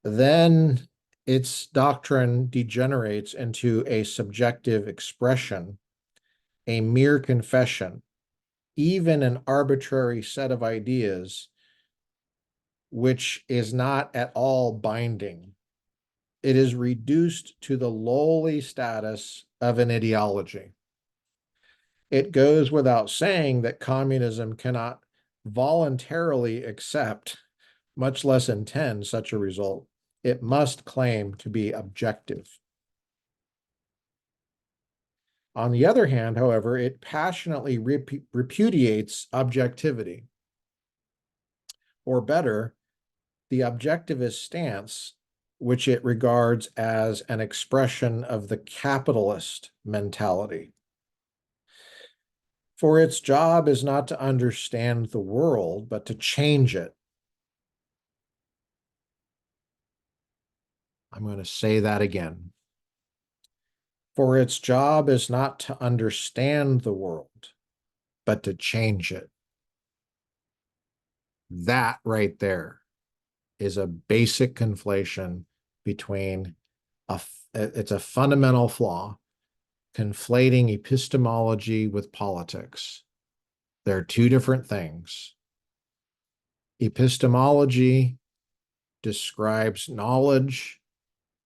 then its doctrine degenerates into a subjective expression, a mere confession, even an arbitrary set of ideas, which is not at all binding. It is reduced to the lowly status of an ideology. It goes without saying that communism cannot voluntarily accept, much less intend, such a result. It must claim to be objective. On the other hand, however, it passionately repudiates objectivity. Or better, the objectivist stance, which it regards as an expression of the capitalist mentality. For its job is not to understand the world, but to change it. I'm going to say that again. For its job is not to understand the world, but to change it. That right there is a basic conflation between it's a fundamental flaw, conflating epistemology with politics. They're two different things. Epistemology describes knowledge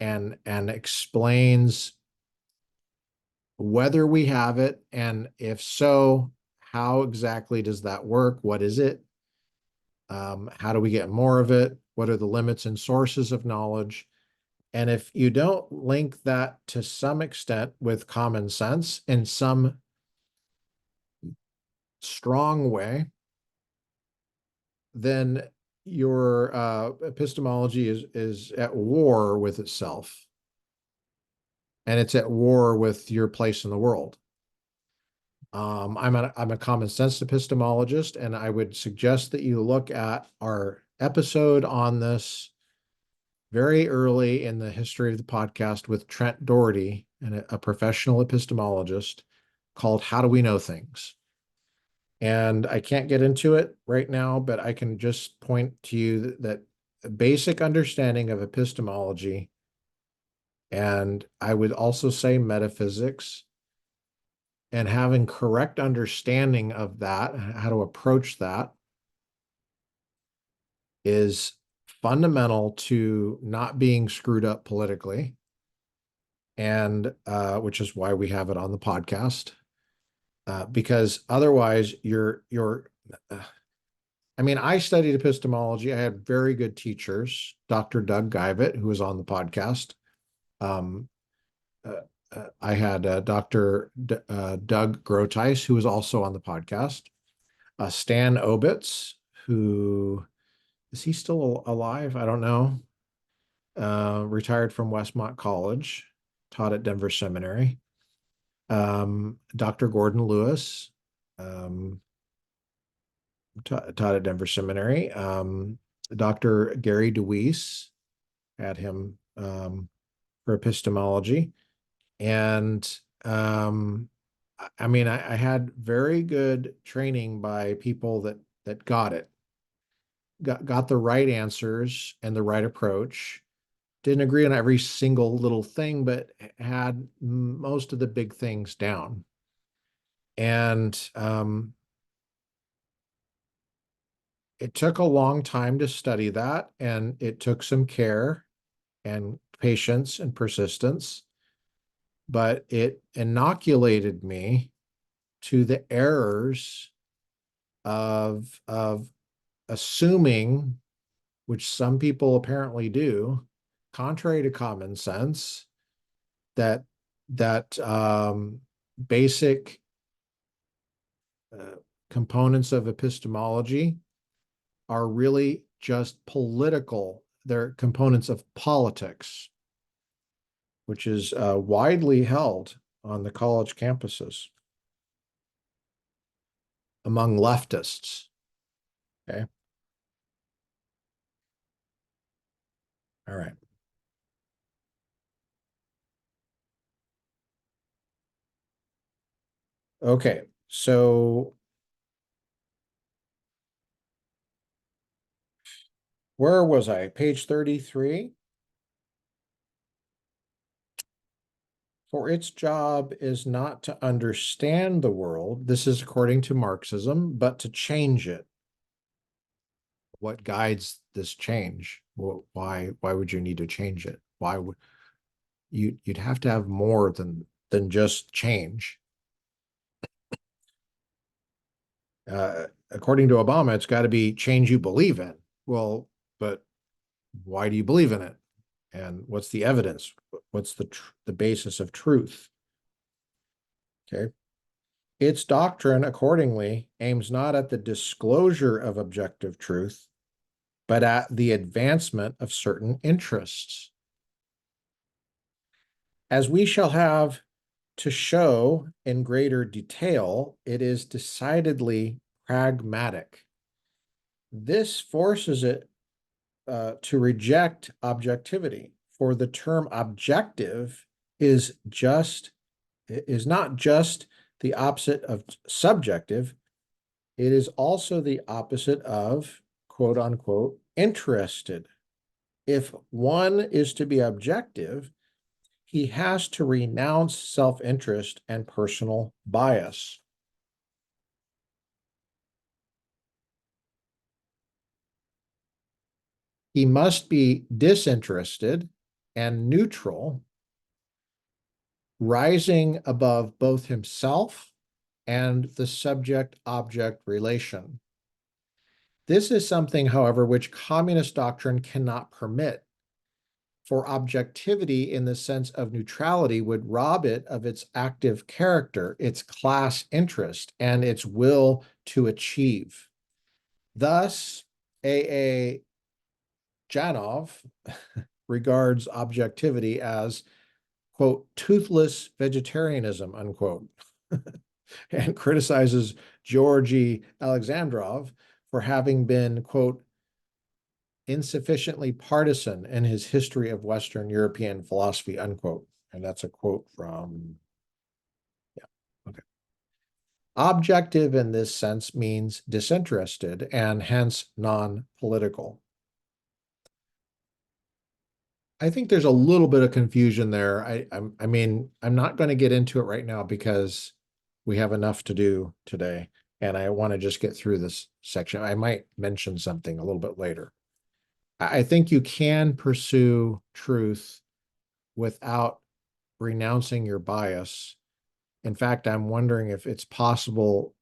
and explains whether we have it, and if so, how exactly does that work? What is it? How do we get more of it? What are the limits and sources of knowledge? And if you don't link that to some extent with common sense in some strong way, then your epistemology is at war with itself. And it's at war with your place in the world. I'm a common sense epistemologist, and I would suggest that you look at our episode on this very early in the history of the podcast with Trent Doherty, and a professional epistemologist, called How Do We Know Things? And I can't get into it right now, but I can just point to you that a basic understanding of epistemology, and I would also say metaphysics, and having correct understanding of that, how to approach that, is fundamental to not being screwed up politically, and which is why we have it on the podcast. Because otherwise I mean, I studied epistemology. I had very good teachers, Dr. Doug Guyvett, who was on the podcast. I had Dr. Doug Grotice, who was also on the podcast, Stan Obitz, who is he still alive? I don't know. Retired from Westmont College, taught at Denver Seminary. Dr. Gordon Lewis, taught at Denver Seminary. Dr. Gary DeWeese, had him for epistemology. And I mean, I had very good training by people that got it, got the right answers and the right approach. Didn't agree on every single little thing, but had most of the big things down. And it took a long time to study that, and it took some care and patience and persistence, but it inoculated me to the errors of assuming, which some people apparently do, contrary to common sense, that basic components of epistemology are really just political. They're components of politics, which is widely held on the college campuses among leftists. Okay. All right. Okay. So where was I? Page 33. For its job is not to understand the world, this is according to Marxism, but to change it. What guides this change? Why would you need to change it? Why would you'd have to have more than just change? According to Obama, it's got to be change you believe in. Well, but why do you believe in it? And what's the evidence? What's the basis of truth? Okay. Its doctrine, accordingly, aims not at the disclosure of objective truth, but at the advancement of certain interests. As we shall have to show in greater detail, it is decidedly pragmatic. This forces it to reject objectivity, for the term objective is not just the opposite of subjective, it is also the opposite of quote unquote interested. If one is to be objective, he has to renounce self-interest and personal bias. He must be disinterested and neutral, rising above both himself and the subject-object relation. This is something, however, which communist doctrine cannot permit, for objectivity in the sense of neutrality would rob it of its active character, its class interest, and its will to achieve. Thus, A.A. Janov regards objectivity as, quote, toothless vegetarianism, unquote, and criticizes Georgy Alexandrov for having been, quote, insufficiently partisan in his history of Western European philosophy, unquote. And that's a quote from, yeah, okay. Objective in this sense means disinterested and hence non-political. I think there's a little bit of confusion there. I mean, I'm not going to get into it right now because we have enough to do today, and I want to just get through this section. I might mention something a little bit later. I think you can pursue truth without renouncing your bias. In fact, I'm wondering if it's possible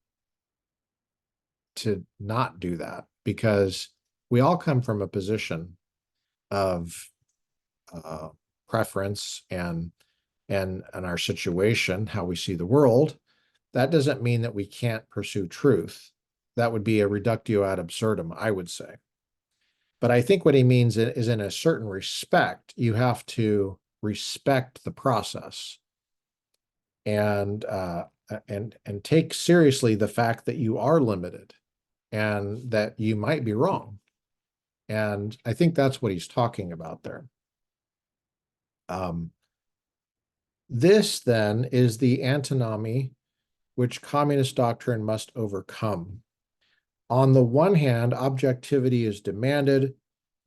to not do that, because we all come from a position of preference and and our situation, how we see the world, that doesn't mean that we can't pursue truth. That would be a reductio ad absurdum, I would say. But I think what he means is, in a certain respect, you have to respect the process and take seriously the fact that you are limited and that you might be wrong. And I think that's what he's talking about there. This then is the antinomy which communist doctrine must overcome. On the one hand, objectivity is demanded.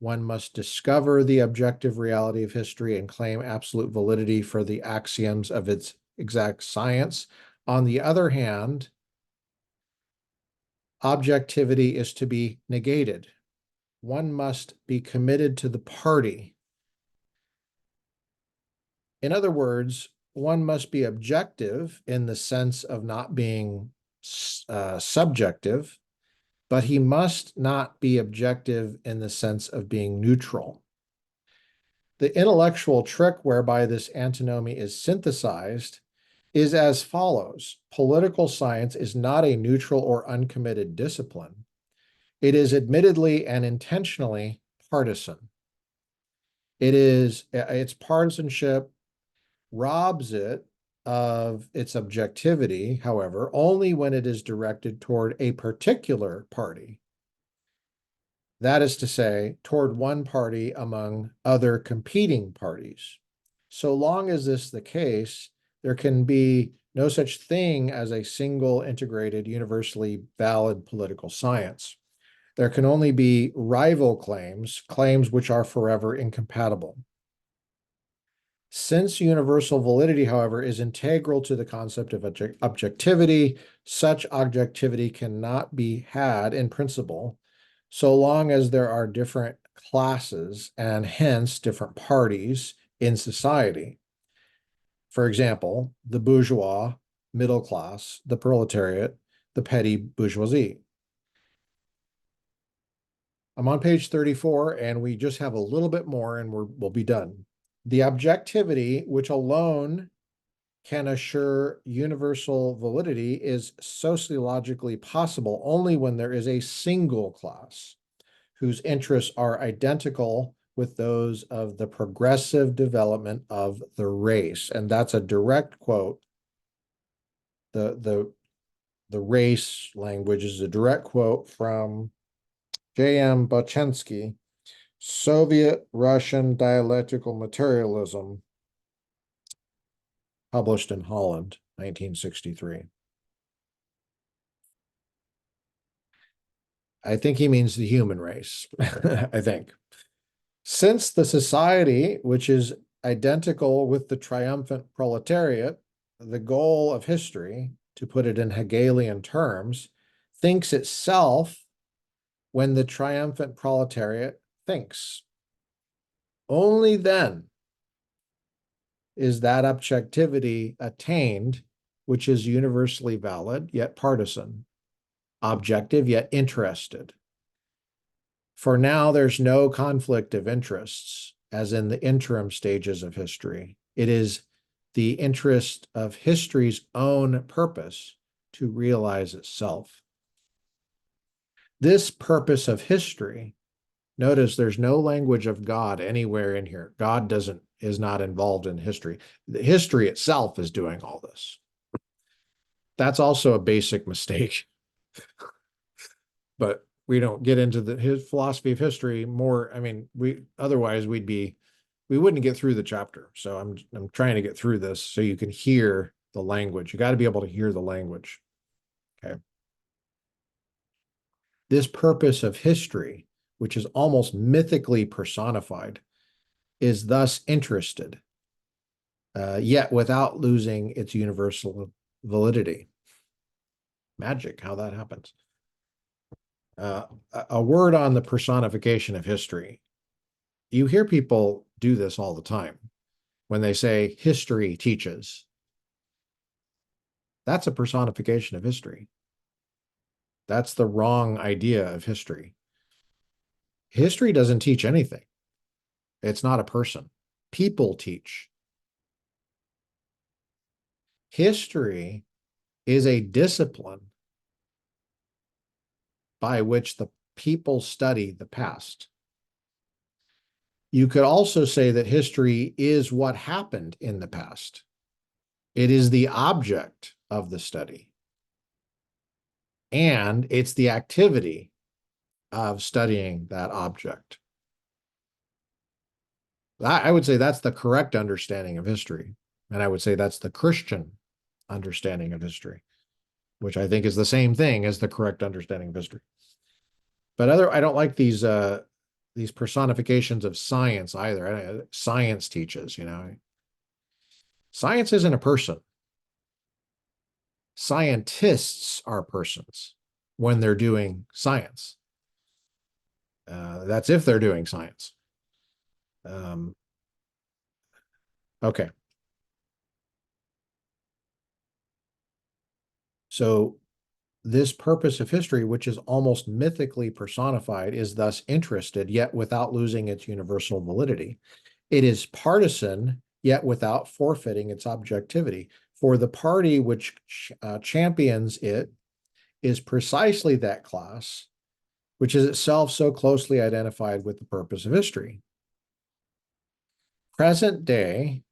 One must discover the objective reality of history and claim absolute validity for the axioms of its exact science. On the other hand, objectivity is to be negated. One must be committed to the party. In other words, one must be objective in the sense of not being subjective, but he must not be objective in the sense of being neutral. The intellectual trick whereby this antinomy is synthesized is as follows. Political science is not a neutral or uncommitted discipline. It is admittedly and intentionally partisan. Its partisanship robs it of its objectivity, however, only when it is directed toward a particular party. That is to say, toward one party among other competing parties. So long as this is the case, there can be no such thing as a single, integrated, universally valid political science. There can only be rival claims, claims which are forever incompatible. Since universal validity, however, is integral to the concept of objectivity, such objectivity cannot be had in principle so long as there are different classes and hence different parties in society. For example, the bourgeois, middle class, the proletariat, the petty bourgeoisie. I'm on page 34, and we just have a little bit more and we'll be done. The objectivity, which alone can assure universal validity, is sociologically possible only when there is a single class whose interests are identical with those of the progressive development of the race. And that's a direct quote. The race language is a direct quote from J.M. Bochensky, Soviet-Russian Dialectical Materialism, published in Holland, 1963. I think he means the human race, I think. Since the society, which is identical with the triumphant proletariat, the goal of history, to put it in Hegelian terms, thinks itself when the triumphant proletariat thinks. Only then is that objectivity attained, which is universally valid, yet partisan, objective, yet interested. For now, there's no conflict of interests, as in the interim stages of history. It is the interest of history's own purpose to realize itself. This purpose of history, notice there's no language of God anywhere in here. God is not involved in history. The history itself is doing all this. That's also a basic mistake. But we don't get into his philosophy of history more. I mean, otherwise we wouldn't get through the chapter. So I'm trying to get through this so you can hear the language. You got to be able to hear the language. Okay. This purpose of history, which is almost mythically personified, is thus interested, yet without losing its universal validity. Magic, how that happens. A word on the personification of history. You hear people do this all the time when they say history teaches. That's a personification of history. That's the wrong idea of history. History doesn't teach anything. It's not a person. People teach. History is a discipline by which the people study the past. You could also say that history is what happened in the past. It is the object of the study. And it's the activity of studying that object. I would say that's the correct understanding of history. And I would say that's the Christian understanding of history, which I think is the same thing as the correct understanding of history. But I don't like these personifications of science either. Science teaches, Science isn't a person. Scientists are persons when they're doing science. That's if they're doing science. Okay. So this purpose of history, which is almost mythically personified, is thus interested, yet without losing its universal validity. It is partisan, yet without forfeiting its objectivity. For the party which champions it is precisely that class, which is itself so closely identified with the purpose of history. Present day,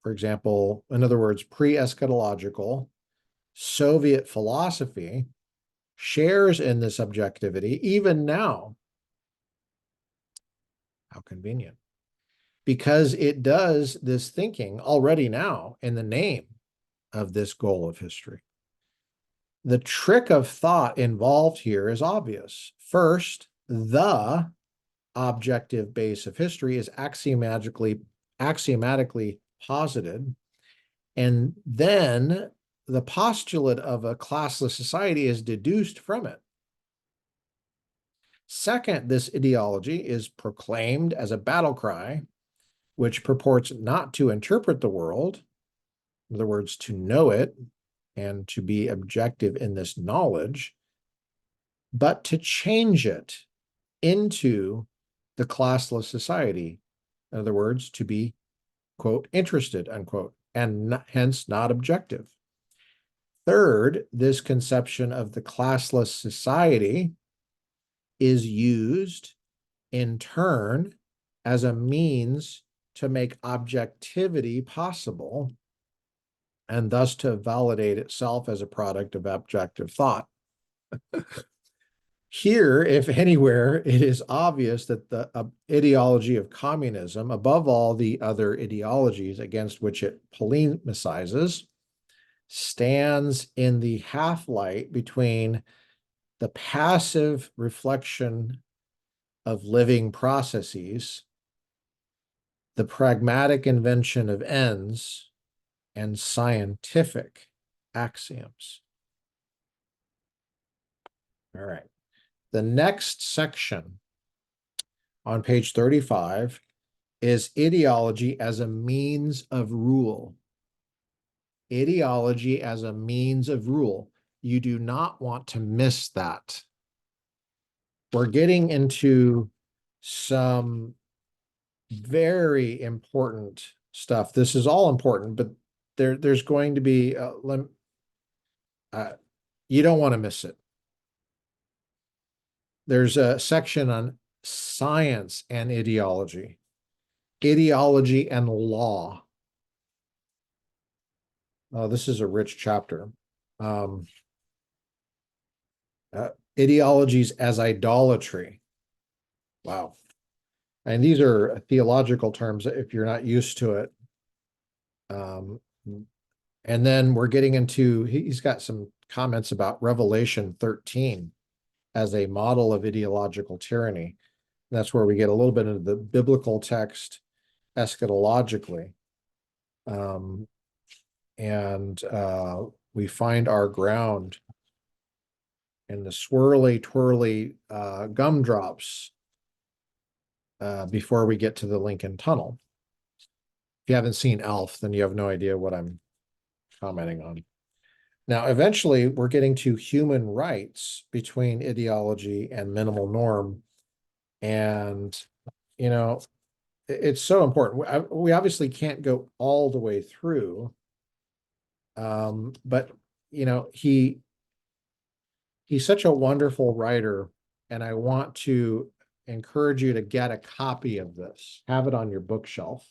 for example, in other words, pre-eschatological Soviet philosophy shares in this objectivity even now. How convenient. Because it does this thinking already now in the name of this goal of history. The trick of thought involved here is obvious. First, the objective base of history is axiomatically posited, and then the postulate of a classless society is deduced from it. Second, this ideology is proclaimed as a battle cry, which purports not to interpret the world, in other words, to know it and to be objective in this knowledge, but to change it into the classless society. In other words, to be, quote, interested, unquote, and hence not objective. Third, this conception of the classless society is used in turn as a means to make objectivity possible and thus to validate itself as a product of objective thought. Here, if anywhere, it is obvious that the ideology of communism, above all the other ideologies against which it polemicizes, stands in the half-light between the passive reflection of living processes, the pragmatic invention of ends, and scientific axioms. All right. The next section on page 35 is ideology as a means of rule. Ideology as a means of rule. You do not want to miss that. We're getting into some very important stuff. This is all important, but there's going to be, you don't want to miss it. There's a section on science and ideology, ideology and law. Oh, this is a rich chapter. Ideologies as idolatry. Wow. And these are theological terms if you're not used to it. And then we're getting into, he's got some comments about Revelation 13 as a model of ideological tyranny. That's where we get a little bit into the biblical text eschatologically. We find our ground in the swirly, twirly gumdrops before we get to the Lincoln Tunnel. If you haven't seen Elf, then you have no idea what I'm commenting on. Now, eventually, we're getting to human rights between ideology and minimal norm. And, it's so important. We obviously can't go all the way through, But you know, he's such a wonderful writer, and I want to encourage you to get a copy of this. Have it on your bookshelf.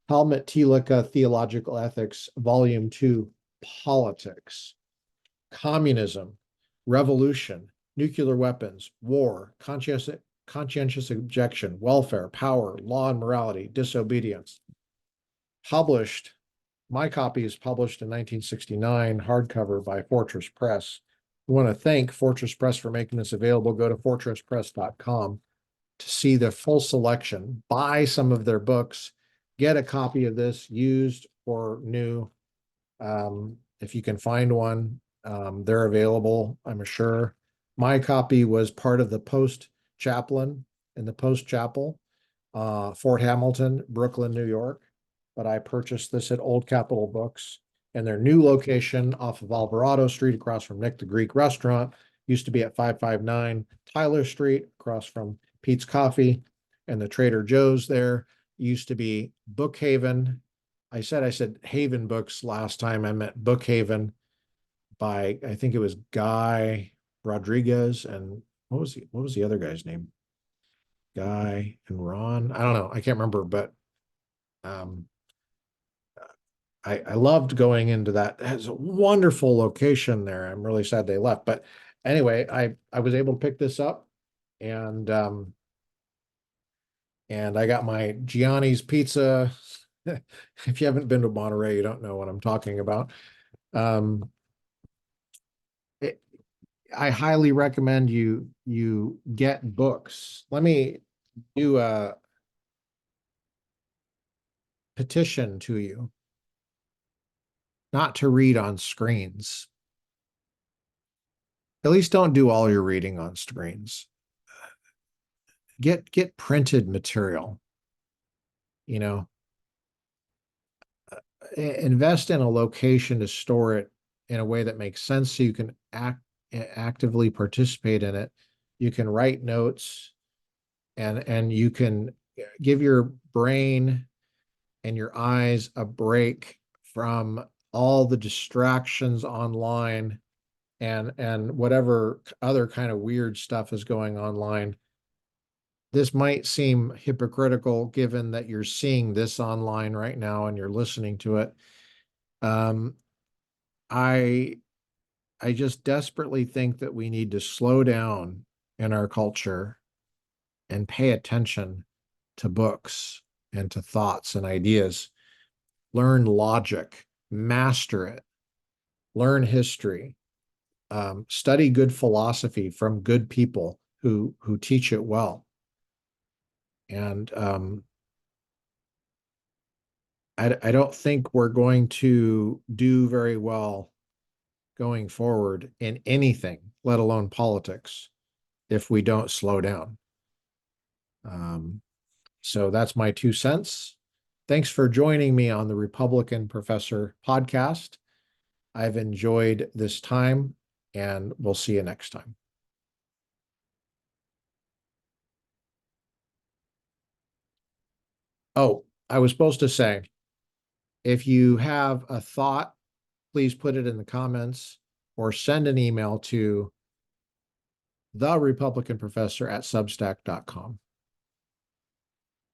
Helmut Thielicke, Theological Ethics, Volume 2, Politics, Communism, Revolution, Nuclear Weapons, War, Conscientious Objection, Welfare, Power, Law and Morality, Disobedience. Published, my copy is published in 1969, hardcover by Fortress Press. We want to thank Fortress Press for making this available. Go to fortresspress.com to see the full selection. Buy some of their books. Get a copy of this, used or new. If you can find one, they're available, I'm sure. My copy was part of the Post Chaplain in the Post Chapel, Fort Hamilton, Brooklyn, New York. But I purchased this at Old Capitol Books, and their new location off of Alvarado Street across from Nick the Greek Restaurant used to be at 559 Tyler Street across from Peet's Coffee and the Trader Joe's there. Used to be Bookhaven. I said Haven Books last time. I meant Bookhaven by, I think it was Guy Rodriguez, and what was the other guy's name? Guy and Ron. I don't know. I can't remember, but I loved going into that. It has a wonderful location there. I'm really sad they left. But anyway, I was able to pick this up, and I got my Gianni's pizza. If you haven't been to Monterey, you don't know what I'm talking about. I highly recommend you get books. Let me do a petition to you not to read on screens. At least don't do all your reading on screens. Get printed material. You know, invest in a location to store it in a way that makes sense so you can actively participate in it. You can write notes, and you can give your brain and your eyes a break from all the distractions online and whatever other kind of weird stuff is going online. This might seem hypocritical given that you're seeing this online right now and you're listening to it. I just desperately think that we need to slow down in our culture and pay attention to books and to thoughts and ideas. Learn logic, master it, learn history, study good philosophy from good people who teach it well. And I don't think we're going to do very well going forward in anything, let alone politics, if we don't slow down. So that's my 2 cents. Thanks for joining me on the Republican Professor podcast. I've enjoyed this time, and we'll see you next time. Oh, I was supposed to say, if you have a thought, please put it in the comments or send an email to therepublicanprofessor@substack.com.